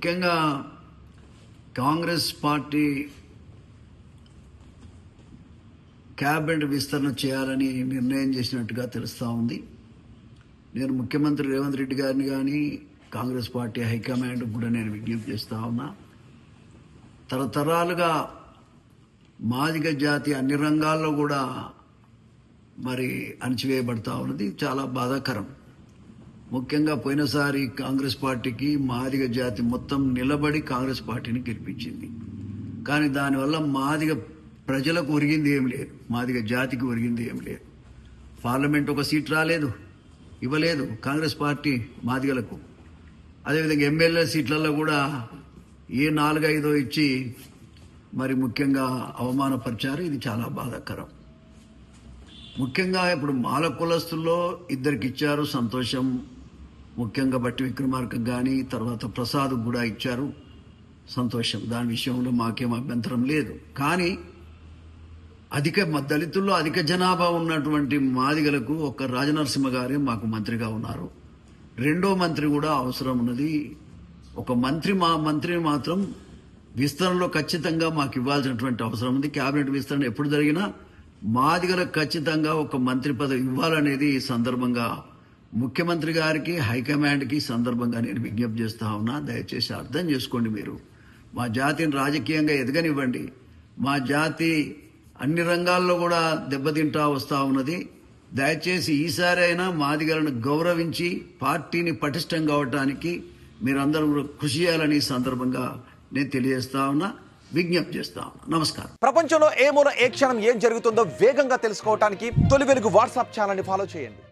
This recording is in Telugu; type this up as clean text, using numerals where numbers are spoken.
ముఖ్యంగా కాంగ్రెస్ పార్టీ క్యాబినెట్ విస్తరణ చేయాలని నిర్ణయం చేసినట్టుగా తెలుస్తూ ఉంది. నేను ముఖ్యమంత్రి రేవంత్ రెడ్డి గారిని కానీ కాంగ్రెస్ పార్టీ హైకమాండ్ కూడా నేను విజ్ఞప్తి చేస్తూ ఉన్నా. తరతరాలుగా మాదిగ జాతి అన్ని రంగాల్లో కూడా మరి అణచివేయబడతా ఉన్నది. చాలా బాధాకరం. ముఖ్యంగా పోయినసారి కాంగ్రెస్ పార్టీకి మాదిగ జాతి మొత్తం నిలబడి కాంగ్రెస్ పార్టీని గెలిపించింది. కానీ దానివల్ల మాదిగ ప్రజలకు ఒరిగింది ఏం లేదు, మాదిగ జాతికి ఒరిగింది ఏం లేదు. పార్లమెంట్ ఒక సీట్ రాలేదు, ఇవ్వలేదు కాంగ్రెస్ పార్టీ మాదిగలకు. అదేవిధంగా ఎమ్మెల్యే సీట్లలో కూడా ఏ 4-5 ఇచ్చి మరి ముఖ్యంగా అవమానపరిచారు. ఇది చాలా బాధాకరం. ముఖ్యంగా ఇప్పుడు మాల కులస్తుల్లో 2 ఇచ్చారు, సంతోషం. ముఖ్యంగా బట్టి విక్రమార్క కానీ తర్వాత ప్రసాద్ కూడా ఇచ్చారు, సంతోషం. దాని విషయంలో మాకేం అభ్యంతరం లేదు. కానీ దళితుల్లో అధిక జనాభా ఉన్నటువంటి మాదిగలకు ఒక రాజనరసింహ గారే మాకు మంత్రిగా ఉన్నారు. 2వ మంత్రి కూడా అవసరం ఉన్నది. ఒక మంత్రిని మాత్రం విస్తరణలో ఖచ్చితంగా మాకు ఇవ్వాల్సినటువంటి అవసరం ఉంది. క్యాబినెట్ విస్తరణ ఎప్పుడు జరిగినా మాదిగలకు ఖచ్చితంగా ఒక మంత్రి పదవి ఇవ్వాలనేది ఈ సందర్భంగా ముఖ్యమంత్రి గారికి హైకమాండ్కి సందర్భంగా నేను విజ్ఞప్తి చేస్తా ఉన్నా. దయచేసి అర్థం చేసుకోండి. మీరు మా జాతిని రాజకీయంగా ఎదగనివ్వండి. మా జాతి అన్ని రంగాల్లో కూడా దెబ్బతింటా వస్తూ ఉన్నది. దయచేసి ఈసారి అయినా మాదిగలను గౌరవించి పార్టీని పటిష్టం కావటానికి మీరందరూ కృషి చేయాలని సందర్భంగా నేను తెలియజేస్తా ఉన్నా, విజ్ఞప్తి చేస్తా ఉన్నా. నమస్కారం. ప్రపంచంలో ఏ మూల ఏ క్షణం ఏం జరుగుతుందో వేగంగా తెలుసుకోవడానికి తొలి వెలుగు వాట్సాప్ ఛానల్ని ఫాలో చేయండి.